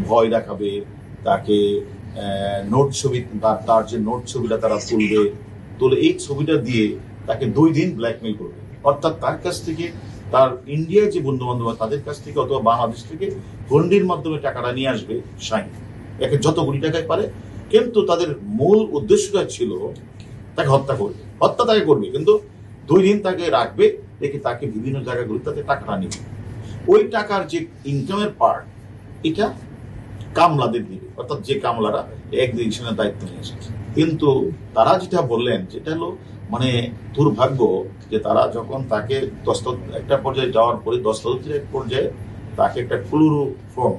ভয় দেখাবে, তাকে নোট ছবি, তার যে নোট ছবিটা তারা তুলে এই ছবিটা দিয়ে তাকে 2 দিন ব্ল্যাকমেইল করবে। অর্থাৎ তার কাছ থেকে, তার ইন্ডিয়ায় যে বন্ধু বান্ধব তাদের কাছ থেকে অথবা বাংলাদেশ থেকে গন্ডির মাধ্যমে টাকাটা নিয়ে আসবে শাইন, একে যত কোটি টাকায় পারে। কিন্তু তাদের মূল উদ্দেশ্যটা ছিল তাকে হত্যা তাকে করবে, কিন্তু 2 দিন তাকে রাখবে, রেখে তাকে বিভিন্ন জায়গাগুলো তাতে টাকাটা নিবে। ওই টাকার যে ইনকামের পার্ট, এটা কামলাদের দিবে, অর্থাৎ যে কামলারা এক্সিকিউশনের দায়িত্ব নিয়ে এসেছে। কিন্তু তারা যেটা বললেন, যেটা হলো মানে দুর্ভাগ্য, যে তারা যখন তাকে একটা পর্যায়ে যাওয়ার পরে দস্তদের এক পর্যায়ে তাকে একটা ক্লোরোফর্ম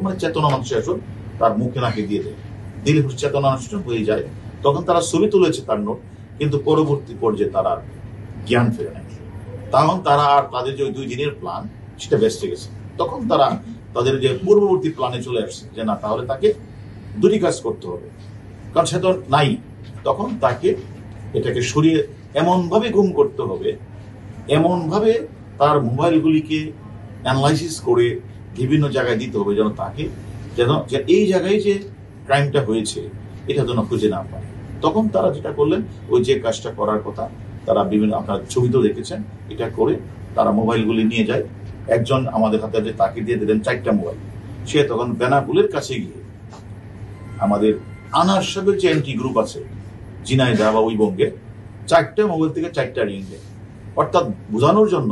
মানে চেতনা মানুষের আসন তার মুখে নাকে দিয়ে দেয়, দিলে চেতনা অনুষ্ঠান হয়ে যায়। তখন তারা ছবি তুলেছে তার নোট, কিন্তু পরবর্তী পর্যায়ে তারা জ্ঞান ফেরে নেয়। তখন তারা আর তাদের যে 2 দিনের প্ল্যান সেটা বেঁচে গেছে। তখন তারা তাদের যে পূর্ববর্তী প্ল্যানে চলে আসছে যে না, তাহলে তাকে 2টি কাজ করতে হবে, কারণ সে তো নাই। তখন তাকে এটাকে সরিয়ে এমনভাবে গুম করতে হবে, এমনভাবে তার মোবাইলগুলিকে অ্যানালাইসিস করে বিভিন্ন জায়গায় দিতে হবে, যেন এই জায়গায় যে ক্রাইমটা হয়েছে এটা যেন খুঁজে না পায়। তখন তারা যেটা করলেন, ওই যে কাজটা করার কথা, তারা বিভিন্ন, আপনার ছবিতেও দেখেছেন, এটা করে তারা মোবাইলগুলি নিয়ে যায়। একজন আমাদের হাতে তাকে দিয়ে দিলেন 4টা মোবাইল। সে তখন বেনাপুলের কাছে গিয়ে আমাদের আনার সাহেবের যে এন্টি গ্রুপ আছে ঝিনাইদহ বা ওই বঙ্গে, 4টা মোবাইল থেকে 4টা রিং দেয়। অর্থাৎ বোঝানোর জন্য,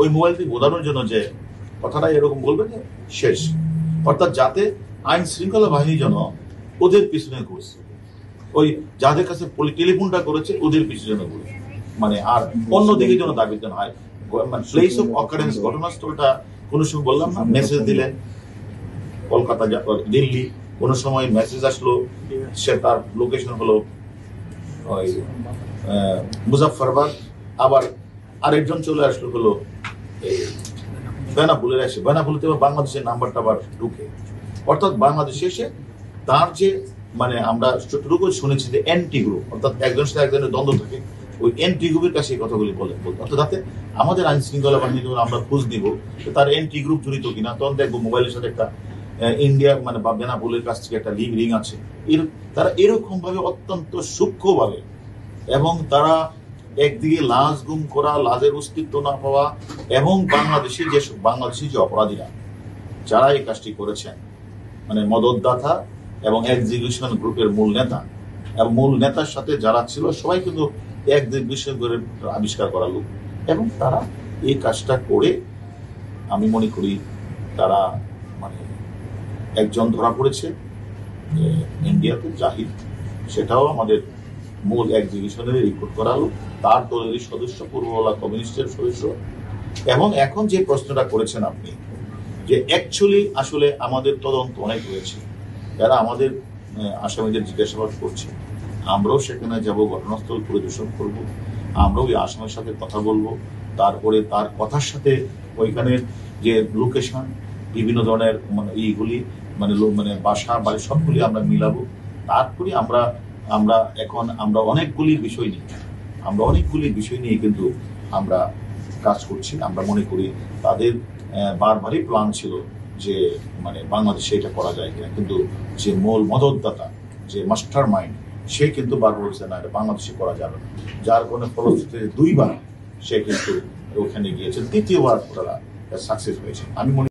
ওই মোবাইল থেকে বোঝানোর জন্য যে কথাটা এরকম বলবে যে শেষ, অর্থাৎ যাতে আইন শৃঙ্খলা বাহিনী যেন ওদের পিছনে ঘুরছে, ওই যাদের কাছে টেলিফোনটা করেছে ওদের পিছনে ঘুরছে, আর অন্যদিকে যেন দাবি যেন হয়। প্লেস অফ অকারেন্স, ঘটনাস্থলটা কোনো সময় বললাম না, মেসেজ দিলেন কলকাতা, দিল্লি, কোনো সময় মেসেজ আসলো সে তার লোকেশন হলো ওই মুজাফফরবাদ, আবার আরেকজন চলে আসলো হলো বেনাপুলের এসে, বেনাপুলতে বাংলাদেশের নাম্বারটা আবার ঢুকে। অর্থাৎ বাংলাদেশে এসে তার যে আমরা যতটুকু শুনেছি যে এন্টি গ্রুপ, অর্থাৎ একজনের সাথে একজনের দ্বন্দ্ব থাকে, ওই এন্টি গ্রুপের কাছে এই কথাগুলি বলতো। অর্থাৎ যাতে আমাদের আইন শৃঙ্খলা বাহিনী যখন আমরা খোঁজ দিব তার এন্টি গ্রুপ জড়িত কিনা, তখন দেখবো মোবাইলের সাথে একটা ইন্ডিয়া বা বেনাপুলের কাছ থেকে একটা রিং আছে। তারা এরকম ভাবে অত্যন্ত সূক্ষ্মভাবে, এবং তারা একদিকে লাশ গুম করা, লাশের অস্তিত্ব না পাওয়া, এবং বাংলাদেশি যে অপরাধীরা যারা এই কাজটি করেছেন, মদতদাতা এবং এক্সিকিউশন গ্রুপের মূল নেতা এবং মূল নেতার সাথে যারা ছিল সবাই কিন্তু এক্সিকিউশন গ্রুপের আবিষ্কার করা লোক। এবং তারা এই কাজটা করে, আমি মনে করি তারা একজন ধরা পড়েছে ইন্ডিয়াতে, জাহিদ, সেটাও আমাদের মূল এক্সিকিউশনের রিপোর্ট করা হলো, তার দলেরই সদস্য, পূর্ববাংলা কমিউনিস্টের সদস্য। এবং এখন যে প্রশ্নটা করেছেন আপনি, যে অ্যাকচুয়ালি আসলে আমাদের তদন্ত অনেক হয়েছে, যারা আমাদের আসামিদের জিজ্ঞাসাবাদ করছে, আমরাও সেখানে যাব, ঘটনাস্থল পরিদর্শন করব, আমরাও ওই আসামির সাথে কথা বলবো, তারপরে তার কথার সাথে ওইখানের যে লোকেশন, বিভিন্ন ধরনের এইগুলি বাসা বাড়ি সবগুলি আমরা মিলাবো। তারপরে আমরা অনেকগুলি বিষয় নিয়ে কিন্তু আমরা কাজ করছি। আমরা মনে করি তাদের বারবারই প্ল্যান ছিল যে বাংলাদেশে এটা করা যায় কিনা, কিন্তু যে মূল মদতদাতা, যে মাস্টার মাইন্ড, সে কিন্তু বারবার বলছে না, এটা বাংলাদেশে করা যাবে না। যার কোনো ফলশ্রুতিতে 2বার সে কিন্তু ওখানে গিয়েছে, 3য়বার তারা সাকসেস হয়েছে। আমি মনে